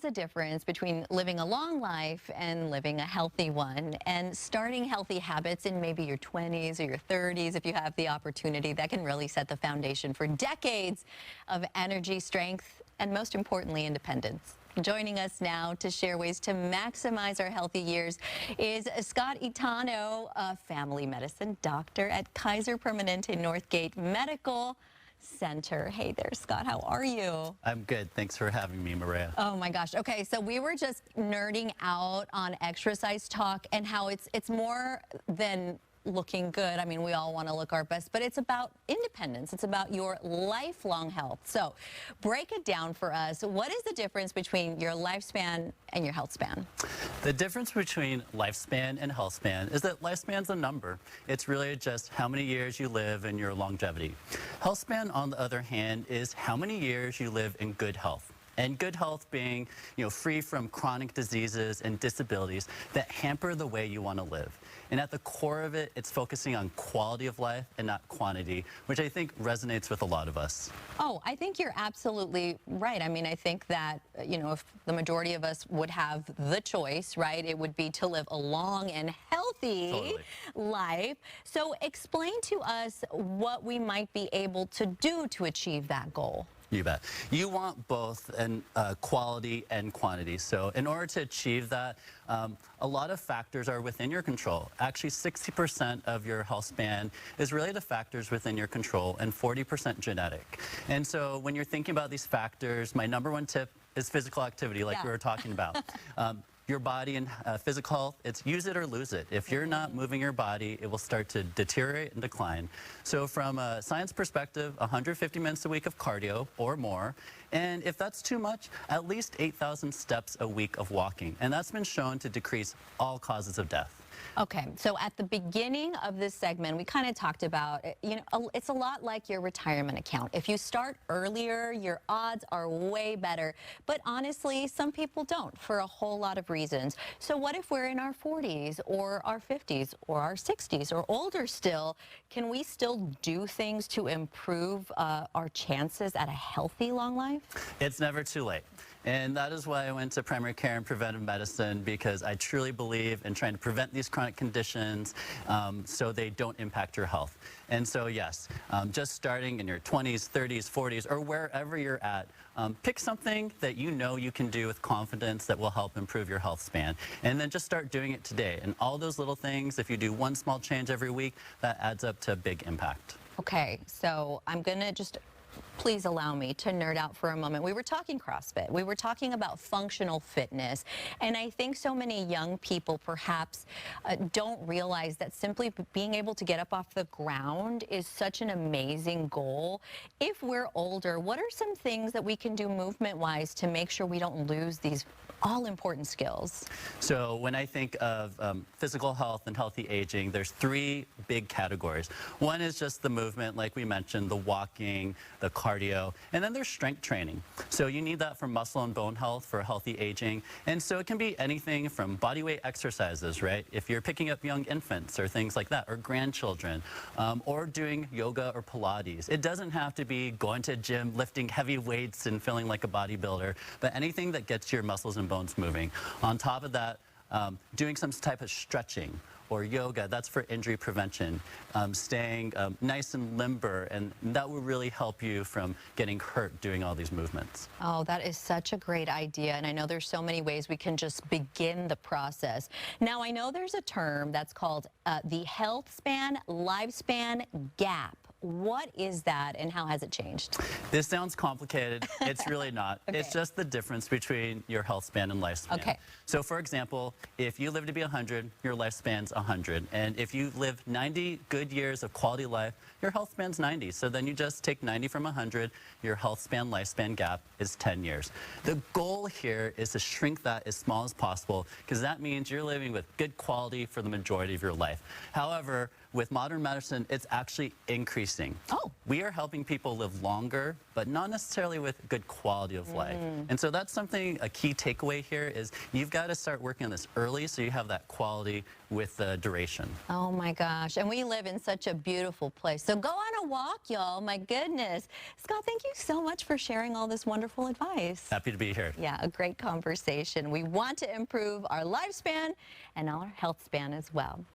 is the difference between living a long life and living a healthy one, and starting healthy habits in maybe your 20s or your 30s, if you have the opportunity, that can really set the foundation for decades of energy, strength, and most importantly, independence. Joining us now to share ways to maximize our healthy years is Scott Itano, a family medicine doctor at Kaiser Permanente Northgate Medical Center. Hey there, Scott. How are you? I'm good. Thanks for having me, Mireya. Oh my gosh. Okay, so we were just nerding out on exercise talk and how it's more than looking good. I mean, we all want to look our best, but it's about independence. It's about your lifelong health. So break it down for us. What is the difference between your lifespan and your health span? The difference between lifespan and health span is that lifespan's a number. It's really just how many years you live and your longevity. Health span, on the other hand, is how many years you live in good health. And good health being, free from chronic diseases and disabilities that hamper the way you want to live. And at the core of it, it's focusing on quality of life and not quantity, which I think resonates with a lot of us. Oh, I think you're absolutely right. I mean, I think that, if the majority of us would have the choice, right, it would be to live a long and healthy life. So explain to us what we might be able to do to achieve that goal. You bet. You want both quality and quantity. So in order to achieve that, a lot of factors are within your control. Actually, 60% of your health span is really the factors within your control and 40% genetic. And so when you're thinking about these factors, my number one tip is physical activity, like we were talking about. Your body and physical health, it's use it or lose it. If you're not moving your body, it will start to deteriorate and decline. So from a science perspective, 150 minutes a week of cardio or more. And if that's too much, at least 8,000 steps a week of walking. And that's been shown to decrease all causes of death. Okay, so at the beginning of this segment, we kind of talked about, it's a lot like your retirement account. If you start earlier, your odds are way better. But honestly, some people don't for a whole lot of reasons. So what if we're in our 40s or our 50s or our 60s or older still? Can we still do things to improve our chances at a healthy long life? It's never too late. And that is why I went to primary care and preventive medicine, because I truly believe in trying to prevent these chronic conditions so they don't impact your health. And so yes, just starting in your 20s, 30s, 40s, or wherever you're at, pick something that you know you can do with confidence that will help improve your health span. And then just start doing it today. And all those little things, if you do one small change every week, that adds up to a big impact. Okay, so I'm going to just... Please allow me to nerd out for a moment. We were talking CrossFit. We were talking about functional fitness. And I think so many young people perhaps don't realize that simply being able to get up off the ground is such an amazing goal. If we're older, what are some things that we can do movement-wise to make sure we don't lose these all-important skills? So when I think of physical health and healthy aging, there's three big categories. One is just the movement, like we mentioned, the walking, the cardio, and then there's strength training. So you need that for muscle and bone health for healthy aging. And so it can be anything from body weight exercises, right? If you're picking up young infants or things like that, or grandchildren, or doing yoga or Pilates. It doesn't have to be going to a gym, lifting heavy weights and feeling like a bodybuilder, but anything that gets your muscles and bones moving. On top of that, doing some type of stretching or yoga, that's for injury prevention, staying nice and limber, and that will really help you from getting hurt doing all these movements. Oh, that is such a great idea, and I know there's so many ways we can just begin the process. Now, I know there's a term that's called the health span, lifespan gap. What is that, and how has it changed? This sounds complicated. It's really not. Okay. It's just the difference between your health span and lifespan. Okay. So for example, if you live to be 100, your lifespan's 100. And if you live 90 good years of quality life, your health span's 90. So then you just take 90 from 100, your health span, lifespan gap is 10 years. The goal here is to shrink that as small as possible, because that means you're living with good quality for the majority of your life. However, with modern medicine, it's actually increasing. Oh. We are helping people live longer, but not necessarily with good quality of life. And so that's something, a key takeaway here is you've got to start working on this early so you have that quality with the duration. Oh my gosh, and we live in such a beautiful place. So go on a walk, y'all, my goodness. Scott, thank you so much for sharing all this wonderful advice. Happy to be here. Yeah, a great conversation. We want to improve our lifespan and our health span as well.